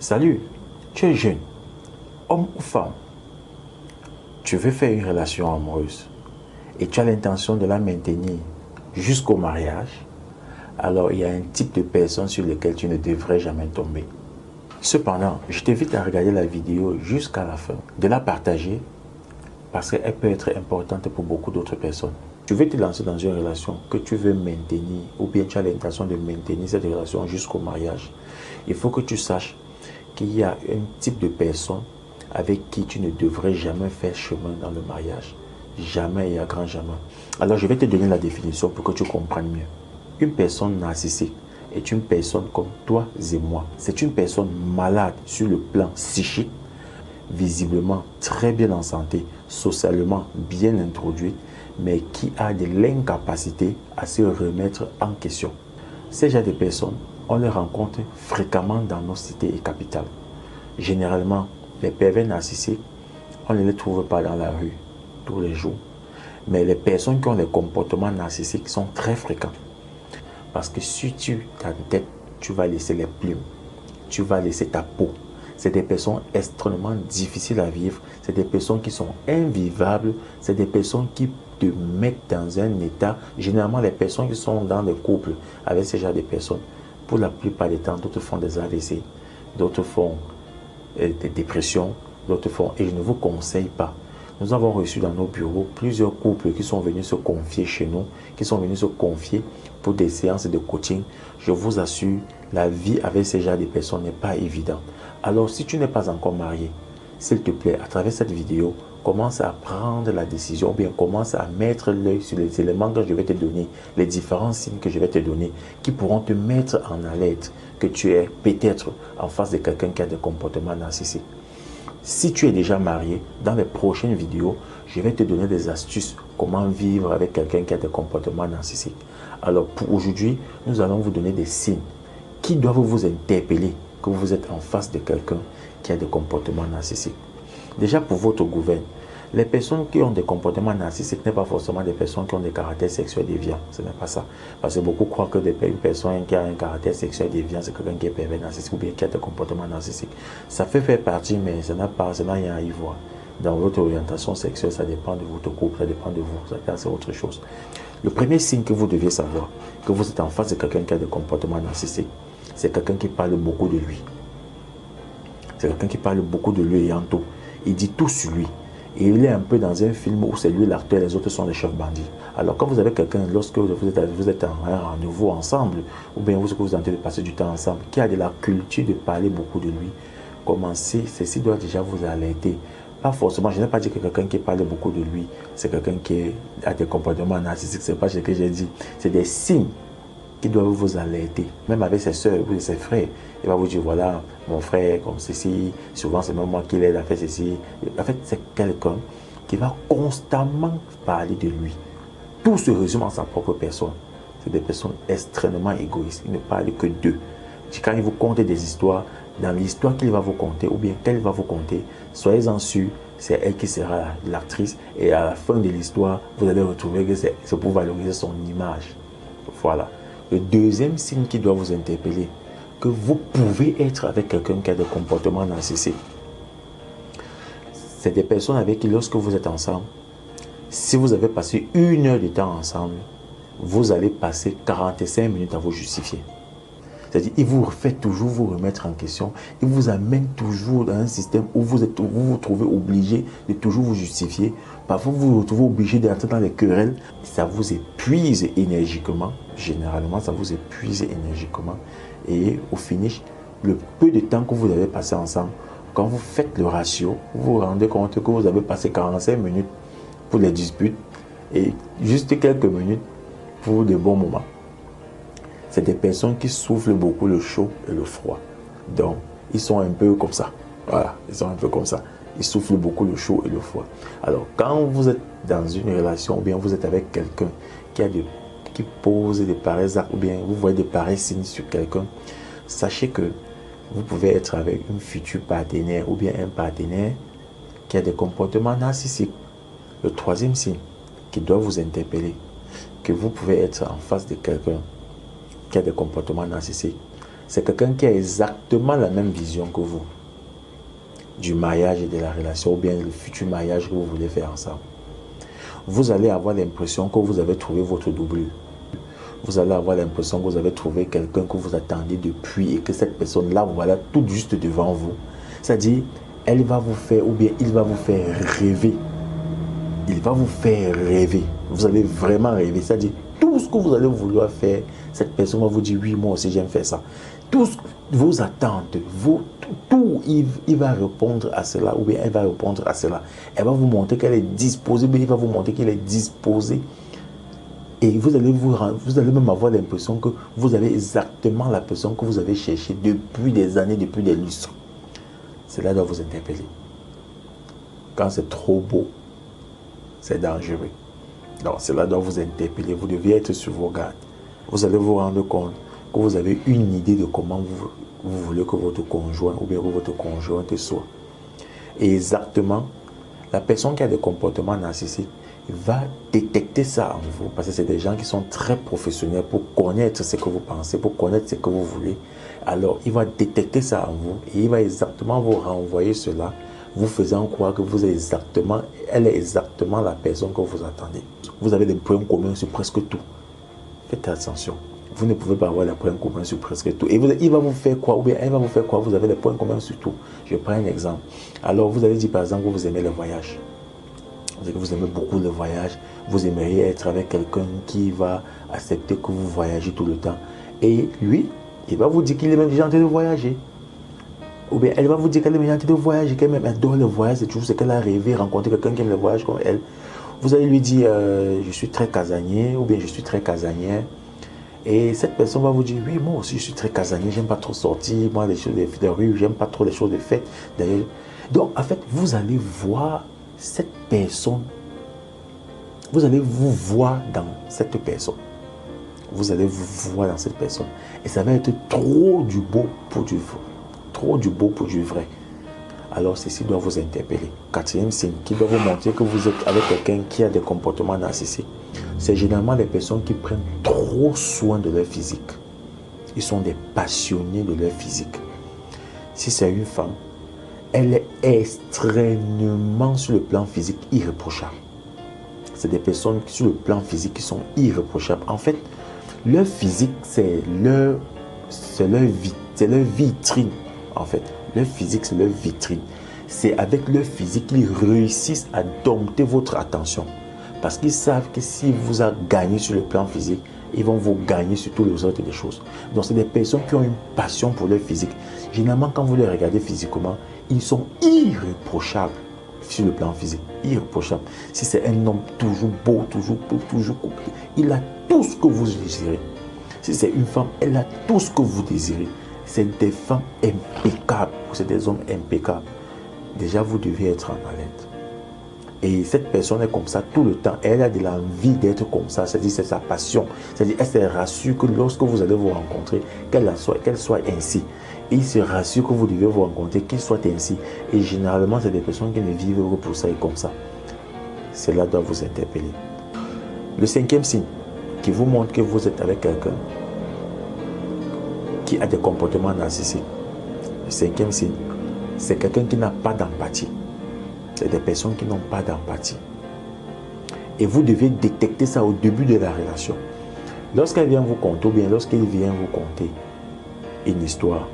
Salut, tu es jeune, homme ou femme, tu veux faire une relation amoureuse et tu as l'intention de la maintenir jusqu'au mariage, alors il y a un type de personne sur lequel tu ne devrais jamais tomber. Cependant, je t'invite à regarder la vidéo jusqu'à la fin, de la partager parce qu'elle peut être importante pour beaucoup d'autres personnes. Tu veux te lancer dans une relation que tu veux maintenir ou bien tu as l'intention de maintenir cette relation jusqu'au mariage. Il faut que tu saches qu'il y a un type de personne avec qui tu ne devrais jamais faire chemin dans le mariage. Jamais et à grand jamais. Alors je vais te donner la définition pour que tu comprennes mieux. Une personne narcissique est une personne comme toi et moi. C'est une personne malade sur le plan psychique, visiblement très bien en santé, socialement bien introduite, mais qui a de l'incapacité à se remettre en question. Ces gens de personnes, on les rencontre fréquemment dans nos cités et capitales. Généralement, les pervers narcissiques, on ne les trouve pas dans la rue tous les jours. Mais les personnes qui ont des comportements narcissiques sont très fréquents. Parce que si tu t'entêtes, tu vas laisser les plumes, tu vas laisser ta peau. C'est des personnes extrêmement difficiles à vivre. C'est des personnes qui sont invivables. C'est des personnes qui te mettent dans un état. Généralement, les personnes qui sont dans des couples avec ce genre de personnes, pour la plupart des temps, d'autres font des AVC, d'autres font des dépressions, d'autres font. Et je ne vous conseille pas. Nous avons reçu dans nos bureaux plusieurs couples qui sont venus se confier chez nous, qui sont venus se confier pour des séances de coaching. Je vous assure, la vie avec ces genres de personnes n'est pas évidente. Alors, si tu n'es pas encore marié, s'il te plaît, à travers cette vidéo, commence à prendre la décision, ou bien commence à mettre l'œil sur les éléments que je vais te donner, les différents signes que je vais te donner, qui pourront te mettre en alerte que tu es peut-être en face de quelqu'un qui a des comportements narcissiques. Si tu es déjà marié, dans les prochaines vidéos, je vais te donner des astuces comment vivre avec quelqu'un qui a des comportements narcissiques. Alors pour aujourd'hui, nous allons vous donner des signes qui doivent vous interpeller que vous êtes en face de quelqu'un qui a des comportements narcissiques. Déjà pour votre gouvernement, les personnes qui ont des comportements narcissiques ne sont pas forcément des personnes qui ont des caractères sexuels déviants. Ce n'est pas ça. Parce que beaucoup croient que une personne qui a un caractère sexuel déviant, c'est quelqu'un qui est pervers narcissique ou bien qui a des comportements narcissiques. Ça fait faire partie, mais ça n'a rien à y voir. Dans votre orientation sexuelle, ça dépend de votre couple, ça dépend de vous. Ça, c'est autre chose. Le premier signe que vous deviez savoir, que vous êtes en face de quelqu'un qui a des comportements narcissiques, c'est quelqu'un qui parle beaucoup de lui. C'est quelqu'un qui parle beaucoup de lui et en tout. Il dit tout sur lui. Et il est un peu dans un film où c'est lui l'acteur et les autres sont les chefs bandits. Alors quand vous avez quelqu'un, lorsque vous êtes en un rendez-vous ensemble, ou bien vous êtes en train de passer du temps ensemble, qui a de la culture de parler beaucoup de lui, commencez, ceci doit déjà vous alerter. Pas forcément, je n'ai pas dit que quelqu'un qui parle beaucoup de lui, c'est quelqu'un qui a des comportements narcissiques, c'est pas ce que j'ai dit. C'est des signes qui doivent vous alerter. Même avec ses soeurs ou ses frères, il va vous dire, voilà, mon frère, comme ceci, souvent c'est même moi qui l'aide à faire ceci. En fait, c'est quelqu'un qui va constamment parler de lui. Tout se résume en sa propre personne. C'est des personnes extrêmement égoïstes. Il ne parle que d'eux. Quand il vous conte des histoires, dans l'histoire qu'il va vous conter, ou bien qu'elle va vous conter, soyez-en sûrs, c'est elle qui sera l'actrice. Et à la fin de l'histoire, vous allez retrouver que c'est pour valoriser son image. Voilà. Le deuxième signe qui doit vous interpeller, que vous pouvez être avec quelqu'un qui a des comportements narcissiques. C'est des personnes avec qui, lorsque vous êtes ensemble, si vous avez passé 1 heure de temps ensemble, vous allez passer 45 minutes à vous justifier. C'est-à-dire, il vous fait toujours vous remettre en question. Il vous amène toujours dans un système où vous vous trouvez obligé de toujours vous justifier. Parfois, vous vous retrouvez obligé d'entrer dans les querelles. Ça vous épuise énergiquement. Généralement, ça vous épuise énergiquement. Et au finish, le peu de temps que vous avez passé ensemble, quand vous faites le ratio, vous vous rendez compte que vous avez passé 45 minutes pour les disputes et juste quelques minutes pour de bons moments. C'est des personnes qui souffrent beaucoup le chaud et le froid. Donc, ils sont un peu comme ça. Voilà, ils sont un peu comme ça. Ils souffrent beaucoup le chaud et le froid. Alors, quand vous êtes dans une relation, ou bien vous êtes avec quelqu'un qui pose des pareils actes, ou bien vous voyez des pareils signes sur quelqu'un, sachez que vous pouvez être avec une future partenaire, ou bien un partenaire qui a des comportements narcissiques. Le troisième signe qui doit vous interpeller, que vous pouvez être en face de quelqu'un qui a des comportements narcissiques, c'est quelqu'un qui a exactement la même vision que vous du mariage et de la relation, ou bien le futur mariage que vous voulez faire ensemble. Vous allez avoir l'impression que vous avez trouvé votre doublure. Vous allez avoir l'impression que vous avez trouvé quelqu'un que vous attendiez depuis et que cette personne-là, voilà, tout juste devant vous. C'est-à-dire, elle va vous faire, ou bien il va vous faire rêver. Il va vous faire rêver. Vous allez vraiment rêver. C'est-à-dire, tout ce que vous allez vouloir faire, cette personne va vous dire, oui, moi aussi, j'aime faire ça. Tous vos attentes, tout, il va répondre à cela, ou bien elle va répondre à cela. Elle va vous montrer qu'elle est disposée, mais il va vous montrer qu'il est disposé. Et vous allez même avoir l'impression que vous avez exactement la personne que vous avez cherchée depuis des années, depuis des lustres. Cela doit vous interpeller. Quand c'est trop beau, c'est dangereux. Donc cela doit vous interpeller. Vous devez être sur vos gardes. Vous allez vous rendre compte que vous avez une idée de comment vous voulez que votre conjoint ou bien que votre conjointe soit. Et exactement, la personne qui a des comportements narcissiques va détecter ça en vous, parce que c'est des gens qui sont très professionnels pour connaître ce que vous pensez, pour connaître ce que vous voulez. Alors, il va détecter ça en vous et il va exactement vous renvoyer cela, vous faisant croire que elle est exactement la personne que vous attendez. Vous avez des points communs sur presque tout. Faites attention. Vous ne pouvez pas avoir des points communs sur presque tout. Et il va vous faire quoi, ou bien elle va vous faire quoi, vous avez des points communs sur tout. Je prends un exemple. Alors, vous allez dire par exemple que vous aimez le voyage. Vous aimez beaucoup le voyage, vous aimeriez être avec quelqu'un qui va accepter que vous voyagez tout le temps. Et lui, il va vous dire qu'il est même gentil de voyager. Ou bien elle va vous dire qu'elle est gentil de voyager, qu'elle même adore le voyage, c'est toujours ce qu'elle a rêvé, rencontrer quelqu'un qui aime le voyage comme elle. Vous allez lui dire, je suis très casanier, ou bien je suis très casanière. Et cette personne va vous dire, oui, moi aussi je suis très casanier, j'aime pas trop sortir, moi les choses de rue, j'aime pas trop les choses de fête. D'ailleurs, donc en fait, vous allez voir cette personne, vous allez vous voir dans cette personne. Vous allez vous voir dans cette personne. Et ça va être trop du beau pour du vrai. Trop du beau pour du vrai. Alors ceci doit vous interpeller. Quatrième signe qui doit vous montrer que vous êtes avec quelqu'un qui a des comportements narcissiques. C'est généralement les personnes qui prennent trop soin de leur physique. Ils sont des passionnés de leur physique. Si c'est une femme, elle est extrêmement sur le plan physique irréprochable. C'est des personnes sur le plan physique qui sont irréprochables. En fait, leur physique, c'est leur vitrine. En fait, leur physique, c'est leur vitrine. C'est avec leur physique qu'ils réussissent à dompter votre attention. Parce qu'ils savent que si vous avez gagné sur le plan physique, ils vont vous gagner sur tous les autres des choses. Donc, c'est des personnes qui ont une passion pour leur physique. Généralement, quand vous les regardez physiquement, ils sont irréprochables sur le plan physique. Irréprochables. Si c'est un homme toujours beau, toujours compliqué, il a tout ce que vous désirez. Si c'est une femme, elle a tout ce que vous désirez. C'est des femmes impeccables. C'est des hommes impeccables. Déjà, vous devez être en alerte. Et cette personne est comme ça tout le temps. Elle a de l'envie d'être comme ça. C'est-à-dire c'est sa passion. C'est-à-dire elle se rassure que lorsque vous allez vous rencontrer, qu'elle soit ainsi. Et il se rassure que vous devez vous rencontrer, qu'il soit ainsi. Et généralement, c'est des personnes qui ne vivent que pour ça et comme ça. Cela doit vous interpeller. Le cinquième signe qui vous montre que vous êtes avec quelqu'un qui a des comportements narcissiques. Le cinquième signe, c'est quelqu'un qui n'a pas d'empathie. C'est des personnes qui n'ont pas d'empathie. Et vous devez détecter ça au début de la relation. Lorsqu'elle vient vous conter, ou bien lorsqu'il vient vous conter une histoire,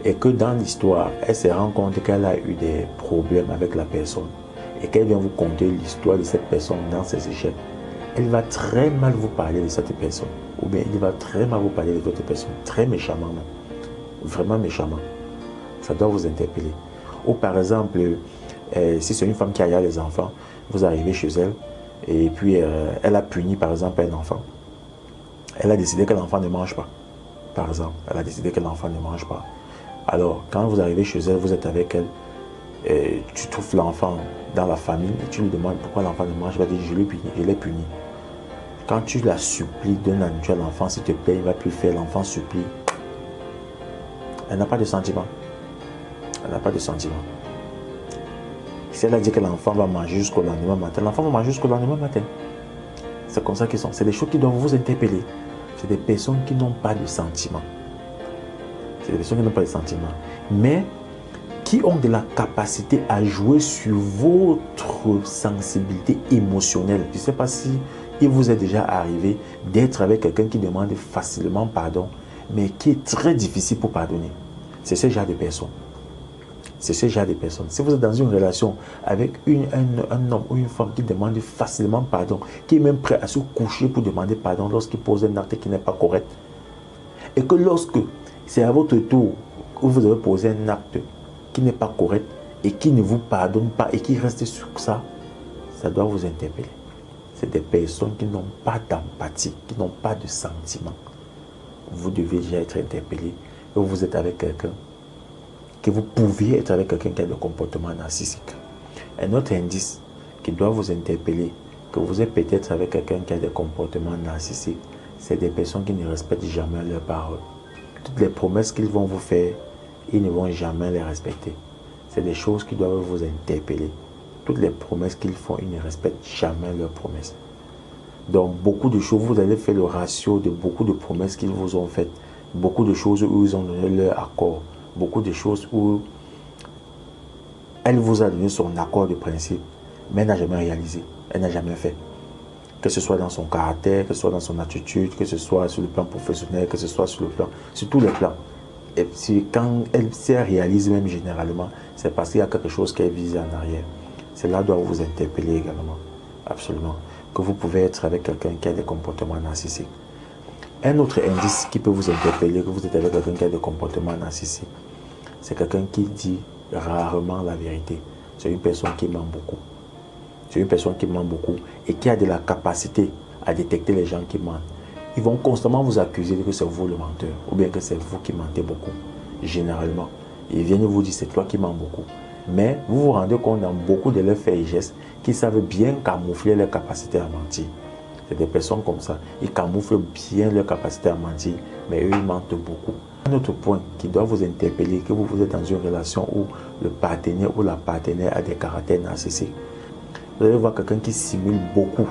et que dans l'histoire, elle se rend compte qu'elle a eu des problèmes avec la personne, et qu'elle vient vous conter l'histoire de cette personne dans ses échecs, elle va très mal vous parler de cette personne, ou bien il va très mal vous parler de votre personne, très méchamment, vraiment méchamment. Ça doit vous interpeller. Ou par exemple, si c'est une femme qui a les enfants, vous arrivez chez elle et puis elle a puni par exemple un enfant. Elle a décidé que l'enfant ne mange pas. Par exemple, elle a décidé que l'enfant ne mange pas. Alors, quand vous arrivez chez elle, vous êtes avec elle, et tu trouves l'enfant dans la famille et tu lui demandes pourquoi l'enfant ne mange pas, elle va dire je l'ai puni. Quand tu la supplies, donne à nourrir à l'enfant, s'il te plaît, il ne va plus faire, l'enfant supplie. Elle n'a pas de sentiment. Elle n'a pas de sentiment. Si elle a dit que l'enfant va manger jusqu'au lendemain matin, l'enfant va manger jusqu'au lendemain matin. C'est comme ça qu'ils sont. C'est des choses qui doivent vous interpeller. C'est des personnes qui n'ont pas de sentiments. C'est des personnes qui n'ont pas de sentiments. Mais qui ont de la capacité à jouer sur votre sensibilité émotionnelle. Je ne sais pas si il vous est déjà arrivé d'être avec quelqu'un qui demande facilement pardon, mais qui est très difficile pour pardonner. C'est ce genre de personnes. C'est ce genre de personnes. Si vous êtes dans une relation avec un homme ou une femme qui demande facilement pardon, qui est même prêt à se coucher pour demander pardon lorsqu'il pose un acte qui n'est pas correct, et que lorsque c'est à votre tour où vous avez posé un acte qui n'est pas correct et qui ne vous pardonne pas et qui reste sur ça, ça doit vous interpeller. C'est des personnes qui n'ont pas d'empathie, qui n'ont pas de sentiment. Vous devez déjà être interpellé et vous êtes avec quelqu'un, que vous pouviez être avec quelqu'un qui a des comportements narcissiques. Un autre indice qui doit vous interpeller, que vous êtes peut-être avec quelqu'un qui a des comportements narcissiques, c'est des personnes qui ne respectent jamais leurs paroles. Toutes les promesses qu'ils vont vous faire, ils ne vont jamais les respecter. C'est des choses qui doivent vous interpeller. Toutes les promesses qu'ils font, ils ne respectent jamais leurs promesses. Donc, beaucoup de choses, vous allez faire le ratio de beaucoup de promesses qu'ils vous ont faites. Beaucoup de choses où ils ont donné leur accord. Beaucoup de choses où elle vous a donné son accord de principe, mais elle n'a jamais réalisé. Elle n'a jamais fait. Que ce soit dans son caractère, que ce soit dans son attitude, que ce soit sur le plan professionnel, que ce soit sur tous les plans. Et quand elle réalise même généralement, c'est parce qu'il y a quelque chose qu'elle vise en arrière. Cela doit vous interpeller également. Absolument. Que vous pouvez être avec quelqu'un qui a des comportements narcissiques. Un autre indice qui peut vous interpeller, que vous êtes avec quelqu'un qui a des comportements narcissiques, c'est quelqu'un qui dit rarement la vérité. C'est une personne qui ment beaucoup. C'est une personne qui ment beaucoup et qui a de la capacité à détecter les gens qui mentent. Ils vont constamment vous accuser que c'est vous le menteur ou bien que c'est vous qui mentez beaucoup. Généralement, ils viennent vous dire c'est toi qui mens beaucoup. Mais vous vous rendez compte dans beaucoup de leurs faits et gestes qu'ils savent bien camoufler leur capacité à mentir. C'est des personnes comme ça. Ils camouflent bien leur capacité à mentir, mais eux, ils mentent beaucoup. Un autre point qui doit vous interpeller, que vous êtes dans une relation où le partenaire ou la partenaire a des caractères narcissiques. Vous allez voir quelqu'un qui simule beaucoup.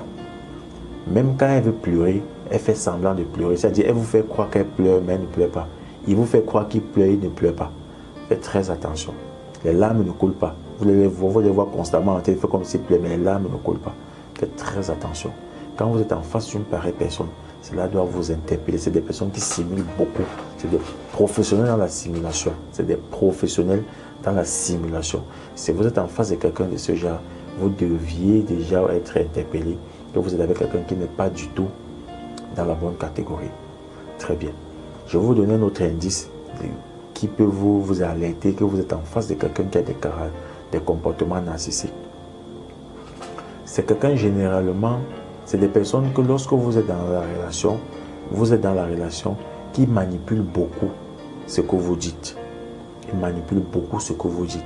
Même quand elle veut pleurer, elle fait semblant de pleurer. C'est-à-dire, elle vous fait croire qu'elle pleure, mais elle ne pleure pas. Il vous fait croire qu'il pleure, il ne pleure pas. Faites très attention. Les larmes ne coulent pas. Vous les voir constamment en train de faire comme s'il pleure, mais les larmes ne coulent pas. Faites très attention. Quand vous êtes en face d'une pareille personne, cela doit vous interpeller. C'est des personnes qui simulent beaucoup. C'est des professionnels dans la simulation. C'est des professionnels dans la simulation. Si vous êtes en face de quelqu'un de ce genre, vous deviez déjà être interpellé. Que vous êtes avec quelqu'un qui n'est pas du tout dans la bonne catégorie. Très bien. Je vais vous donner un autre indice qui peut vous alerter que vous êtes en face de quelqu'un qui a des comportements narcissiques. C'est quelqu'un généralement, c'est des personnes que lorsque vous êtes dans la relation, qui manipulent beaucoup ce que vous dites. Ils manipulent beaucoup ce que vous dites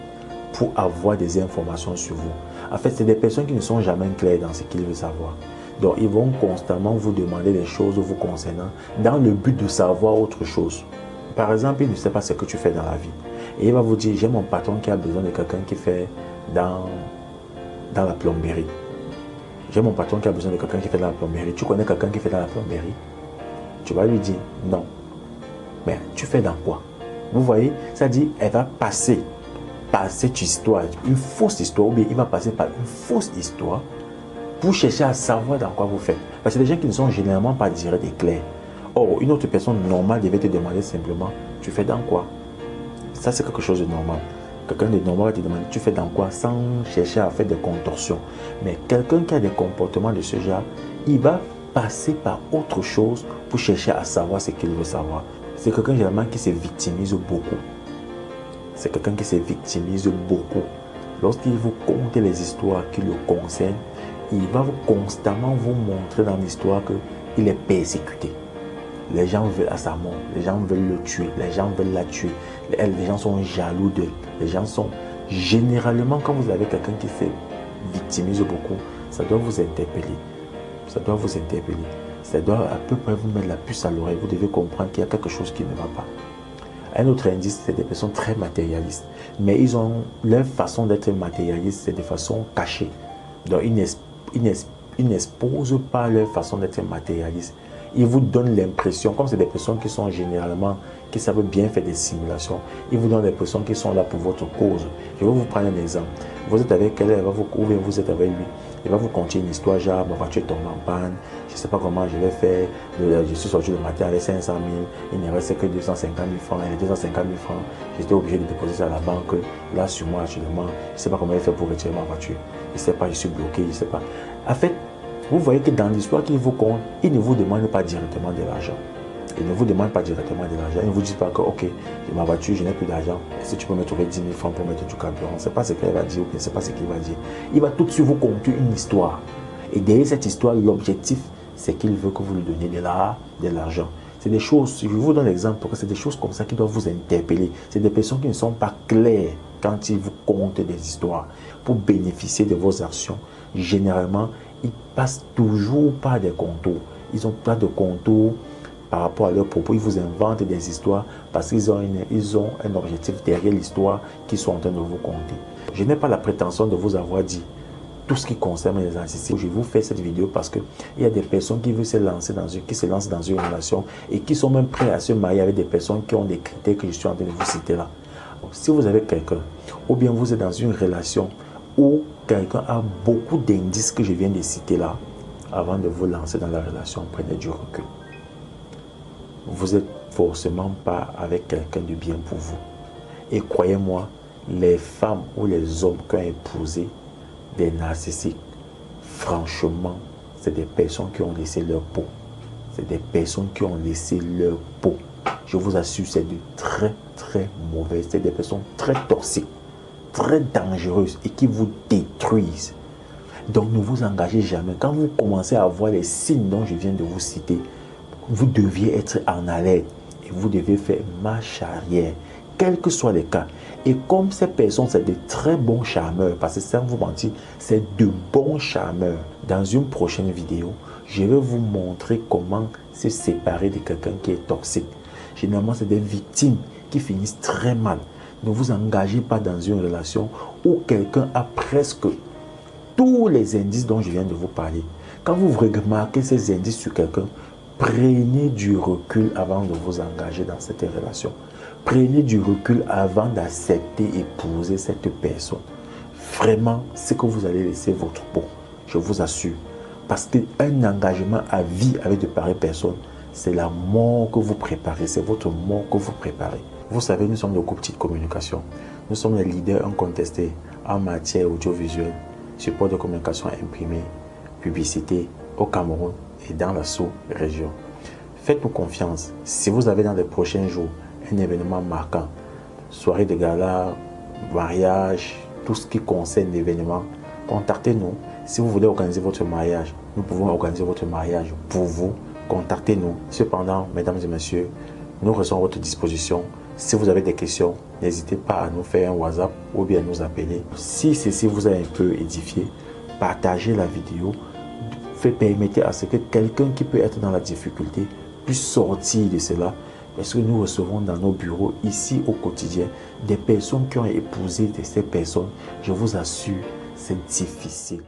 pour avoir des informations sur vous. En fait, c'est des personnes qui ne sont jamais claires dans ce qu'ils veulent savoir. Donc, ils vont constamment vous demander des choses vous concernant dans le but de savoir autre chose. Par exemple, il ne sait pas ce que tu fais dans la vie. Et il va vous dire, j'ai mon patron qui a besoin de quelqu'un qui fait dans la plomberie. J'ai mon patron qui a besoin de quelqu'un qui fait dans la plomberie. Tu connais quelqu'un qui fait dans la plomberie? Tu vas lui dire, non. Mais tu fais dans quoi? Vous voyez, ça dit, elle va passer par cette histoire, une fausse histoire, ou bien il va passer par une fausse histoire pour chercher à savoir dans quoi vous faites. Parce que des gens qui ne sont généralement pas directs et clairs. Or, une autre personne normale devait te demander simplement, tu fais dans quoi? Ça, c'est quelque chose de normal. Quelqu'un de normal va te demander, tu fais dans quoi? Sans chercher à faire des contorsions. Mais quelqu'un qui a des comportements de ce genre, il va passer par autre chose pour chercher à savoir ce qu'il veut savoir. C'est quelqu'un généralement qui se victimise beaucoup. C'est quelqu'un qui se victimise beaucoup. Lorsqu'il vous conte les histoires qui le concernent, il va constamment vous montrer dans l'histoire qu'il est persécuté. Les gens veulent à sa mort, les gens veulent le tuer, les gens veulent la tuer, les gens sont jaloux d'elle, les gens sont... Généralement, quand vous avez quelqu'un qui se victimise beaucoup, ça doit vous interpeller. Ça doit vous interpeller. Ça doit à peu près vous mettre la puce à l'oreille. Vous devez comprendre qu'il y a quelque chose qui ne va pas. Un autre indice, c'est des personnes très matérialistes. Mais ils ont leur façon d'être matérialiste, c'est de façon cachée. Donc, ils n'exposent pas leur façon d'être matérialiste. Ils vous donnent l'impression, comme c'est des personnes qui sont généralement, qui savent bien faire des simulations, ils vous donnent l'impression qu'ils sont là pour votre cause. Je vais vous prendre un exemple. Vous êtes avec elle, ou bien vous êtes avec lui. Il va vous conter une histoire, genre, ma voiture tombe en panne, je ne sais pas comment je vais faire, je suis sorti le matin avec 500 000, il ne restait que 250 000 francs, et les 250 000 francs, j'étais obligé de déposer ça à la banque, là sur moi actuellement, je ne sais pas comment je vais faire pour retirer ma voiture, je ne sais pas, je suis bloqué, je ne sais pas. En fait, vous voyez que dans l'histoire qu'il vous compte, il ne vous demande pas directement de l'argent. Il ne vous demande pas directement de l'argent. Il ne vous dit pas que, ok, j'ai ma voiture, je n'ai plus d'argent. Est-ce que tu peux me trouver 10 000 francs pour mettre du carburant? Ce n'est pas ce qu'il va dire ou bien ce n'est pas ce qu'il va dire. Il va tout de suite vous conter une histoire. Et derrière cette histoire, l'objectif, c'est qu'il veut que vous lui donniez de l'argent. C'est des choses, je vous donne l'exemple parce que c'est des choses comme ça qui doivent vous interpeller. C'est des personnes qui ne sont pas claires quand ils vous content des histoires. Pour bénéficier de vos actions, généralement, ils passent toujours par des contours. Ils n'ont pas de contours par rapport à leurs propos. Ils vous inventent des histoires parce qu'ils ont un objectif derrière l'histoire qu'ils sont en train de vous conter. Je n'ai pas la prétention de vous avoir dit tout ce qui concerne les narcissiques. Je vous fais cette vidéo parce qu'il y a des personnes qui veulent se lancer lancent dans une relation et qui sont même prêts à se marier avec des personnes qui ont des critères que je suis en train de vous citer là. Si vous avez quelqu'un, ou bien vous êtes dans une relation où quelqu'un a beaucoup d'indices que je viens de citer là, avant de vous lancer dans la relation, prenez du recul. Vous n'êtes forcément pas avec quelqu'un de bien pour vous. Et croyez-moi, les femmes ou les hommes qui ont épousé des narcissiques, franchement, c'est des personnes qui ont laissé leur peau. C'est des personnes qui ont laissé leur peau. Je vous assure, c'est de très, très mauvais. C'est des personnes très toxiques, très dangereuses et qui vous détruisent. Donc, ne vous engagez jamais. Quand vous commencez à voir les signes dont je viens de vous citer, vous deviez être en alerte et vous devez faire marche arrière, quels que soient les cas. Et comme ces personnes, c'est de très bons charmeurs, parce que sans vous mentir, c'est de bons charmeurs. Dans une prochaine vidéo, je vais vous montrer comment se séparer de quelqu'un qui est toxique. Généralement, c'est des victimes qui finissent très mal. Ne vous engagez pas dans une relation où quelqu'un a presque tous les indices dont je viens de vous parler. Quand vous remarquez ces indices sur quelqu'un, prenez du recul avant de vous engager dans cette relation. Prenez du recul avant d'accepter et épouser cette personne. Vraiment, c'est que vous allez laisser votre peau. Je vous assure. Parce qu'un engagement à vie avec de pareilles personnes, c'est la mort que vous préparez. C'est votre mort que vous préparez. Vous savez, nous sommes le groupe Petite Communication. Nous sommes les leaders incontestés en matière audiovisuelle, support de communication imprimée, publicité au Cameroun et dans la sous-région. Faites-nous confiance. Si vous avez dans les prochains jours un événement marquant, soirée de gala, mariage, tout ce qui concerne l'événement, contactez-nous. Si vous voulez organiser votre mariage, nous pouvons organiser votre mariage pour vous. Contactez-nous. Cependant, mesdames et messieurs, nous restons à votre disposition. Si vous avez des questions, n'hésitez pas à nous faire un WhatsApp ou bien à nous appeler. Si ceci vous a un peu édifié, partagez la vidéo. Permettez à ce que quelqu'un qui peut être dans la difficulté puisse sortir de cela. Parce que nous recevons dans nos bureaux ici au quotidien des personnes qui ont épousé de ces personnes. Je vous assure, c'est difficile.